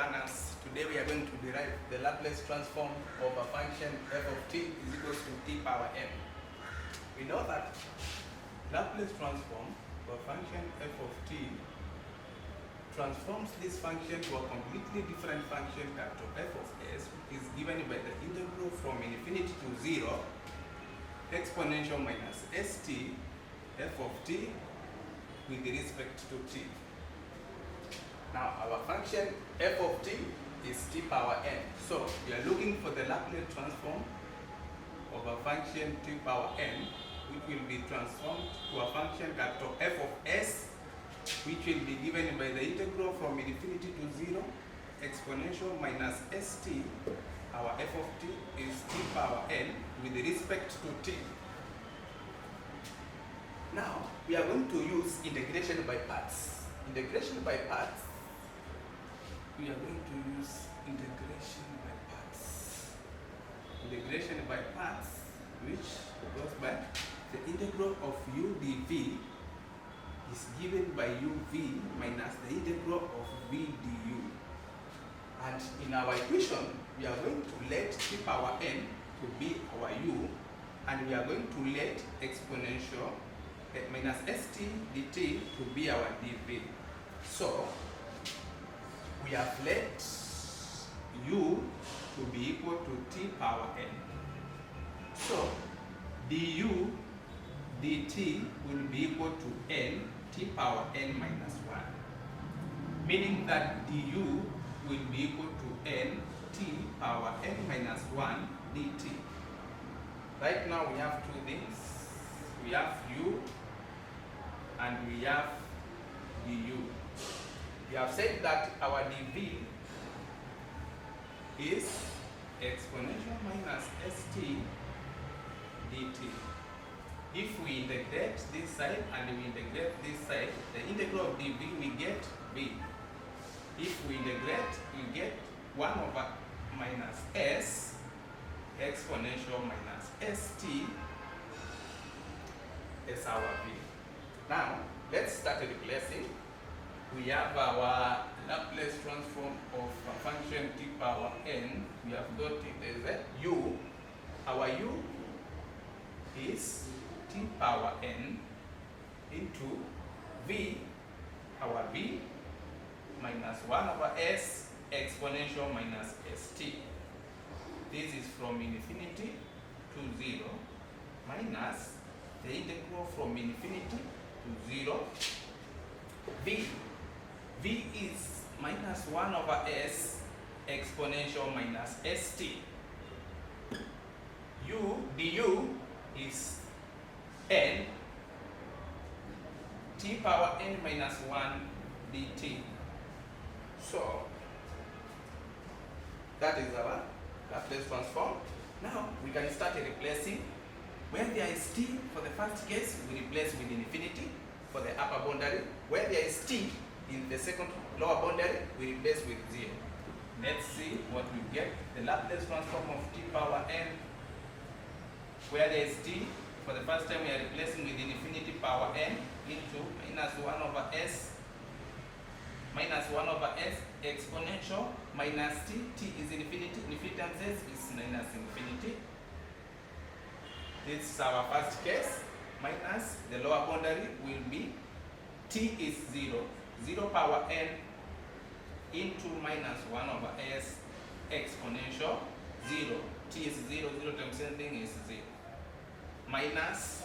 learners, today we are going to derive the Laplace transform of a function f of t is equals to t power n. We know that Laplace transform of a function f of t transforms this function to a completely different function capital F of s, which is given by the integral from infinity to 0 exponential minus st f of t with respect to t. Now our function f of t is t power n. So we are looking for the Laplace transform of a function t power n, which will be transformed to a function capital F of s, which will be given by the integral from infinity to 0 exponential minus st. Our f of t is t power n with respect to t. Now we are going to use integration by parts. Integration by parts. We are going to use integration by parts. Integration by parts, which goes by the integral of u dv is given by uv minus the integral of v du. And in our equation, we are going to let t power n to be our u, and we are going to let exponential minus st dt to be our dv. So we have let u to be equal to t power n. So du dt will be equal to n t power n minus 1, meaning that du will be equal to n t power n minus 1 dt. Right now we have two things. We have u and we have du. We have said that our dv is exponential minus st dt. If we integrate this side and we integrate this side, the integral of dv we get v. If we integrate, we get 1 over minus s exponential minus st as our v. Now let's start replacing. We have our Laplace transform of a function t power n. We have got it as a u. Our u is t power n into v, our v, minus 1 over s exponential minus st. This is from infinity to 0 minus the integral from infinity to 0 v. V is minus 1 over s exponential minus st. Du is n t power n minus 1 dt. So that is our Laplace transform. Now we can start replacing. Where there is t for the first case, we replace with infinity for the upper boundary. Where there is t in the second lower boundary, we replace with 0. Let's see what we get. The Laplace transform of t power n. Where there is t, for the first time we are replacing with infinity power n into minus 1 over s exponential minus t. T is infinity. Infinity times s is minus infinity. This is our first case. Minus the lower boundary will be t is 0. 0 power n into minus 1 over s exponential 0. T is 0, 0 times anything is 0. Minus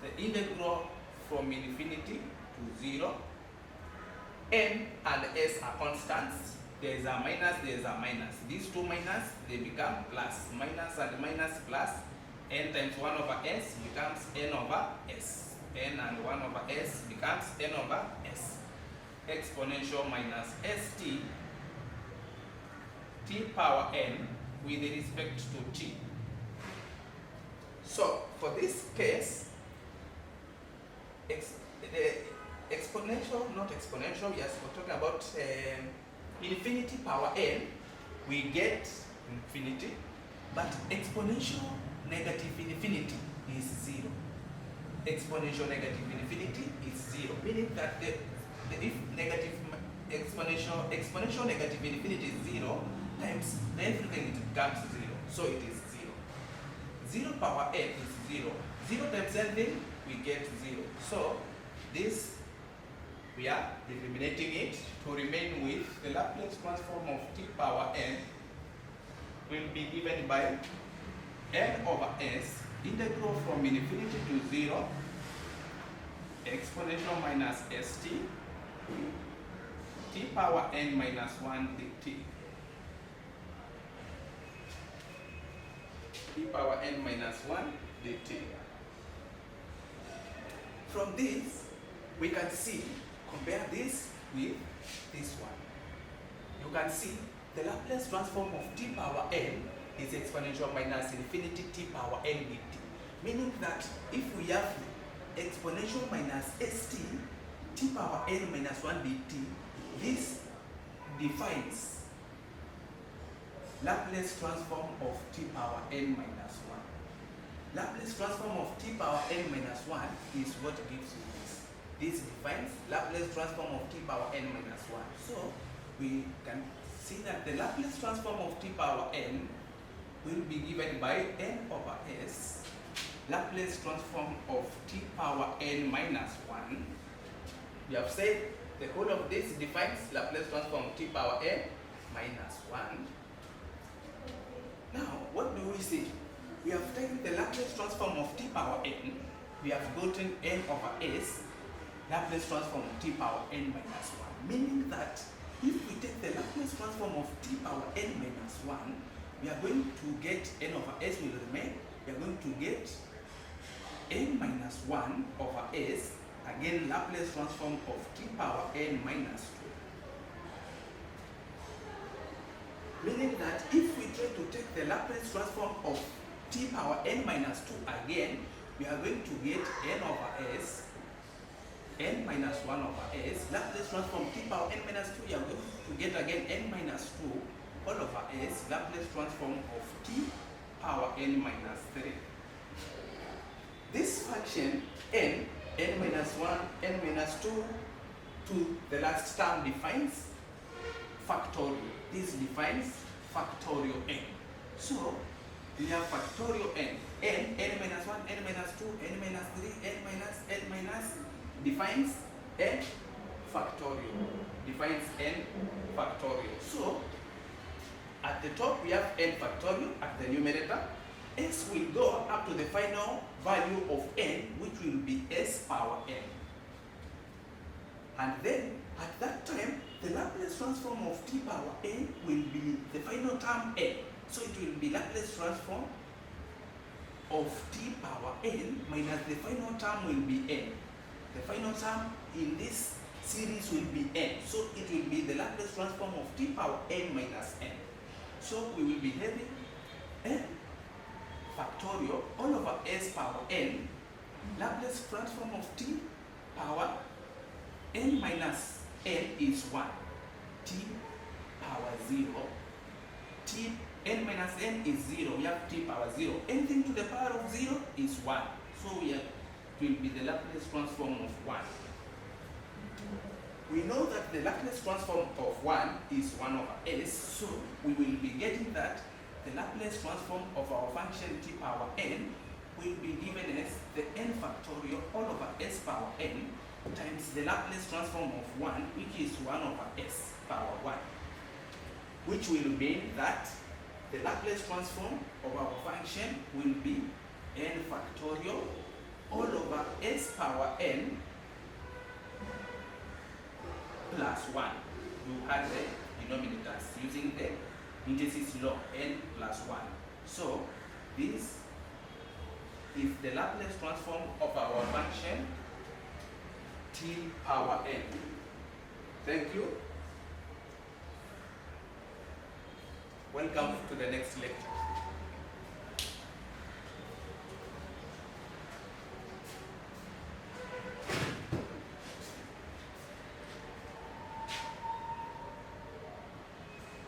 the integral from infinity to 0. N and s are constants. There is a minus, there is a minus. These two minus, they become plus. Minus and minus plus. N times 1 over s becomes n over s. N and 1 over s becomes n over s. Exponential minus st t power n with respect to t. So for this case, exponential, not exponential, yes, we're talking about infinity power n, we get infinity, but exponential negative infinity is 0. Exponential negative infinity is 0, meaning that the if negative exponential negative infinity is 0 times everything it becomes 0. So it is 0. 0 power n is 0. 0 times anything we get 0. So this we are eliminating it to remain with the Laplace transform of t power n will be given by n over s integral from infinity to 0 exponential minus st t power n minus 1 dt. T power n minus 1 dt. From this, we can see, compare this with this one. You can see the Laplace transform of t power n is exponential minus infinity t power n dt. Meaning that if we have exponential minus st t power n minus 1 dt, this defines Laplace transform of t power n minus 1. Laplace transform of t power n minus 1 is what gives you this. This defines Laplace transform of t power n minus 1. So we can see that the Laplace transform of t power n will be given by n over s Laplace transform of t power n minus 1. We have said the whole of this defines Laplace transform of t power n minus 1. Now, what do we see? We have taken the Laplace transform of t power n. We have gotten n over s Laplace transform of t power n minus 1. Meaning that if we take the Laplace transform of t power n minus 1, we are going to get n over s will remain. We are going to get n minus 1 over s, again Laplace transform of t power n minus 2. Meaning that if we try to take the Laplace transform of t power n minus 2 again, we are going to get n over s, n minus 1 over s, Laplace transform t power n minus 2, we are going to get again n minus 2 all over s, Laplace transform of t power n minus 3. This function n minus 1, n minus 2 to the last term defines factorial. This defines factorial n. So we have factorial n. N minus 1, n minus 2, n minus 3, n minus defines n factorial. Defines n factorial. So at the top we have n factorial at the numerator. S will go up to the final value of n, which will be s power n. And then at that time, the Laplace transform of t power n will be the final term n. So it will be Laplace transform of t power n minus the final term will be n. The final term in this series will be n. So it will be the Laplace transform of t power n minus n. So we will be having n factorial all over s power n, Laplace transform of t power n minus n is 1, t power 0, t n minus n is 0, we have t power 0, anything to the power of 0 is 1, so we have, it will be the Laplace transform of 1. We know that the Laplace transform of 1 is 1 over s, so we will be getting that the Laplace transform of our function t power n will be given as the n factorial all over s power n times the Laplace transform of 1, which is 1 over s power 1, which will mean that the Laplace transform of our function will be n factorial all over s power n plus 1. You add the denominators using the indices law, n plus 1. So this is the Laplace transform of our function t power n. Thank you. Welcome to the next lecture.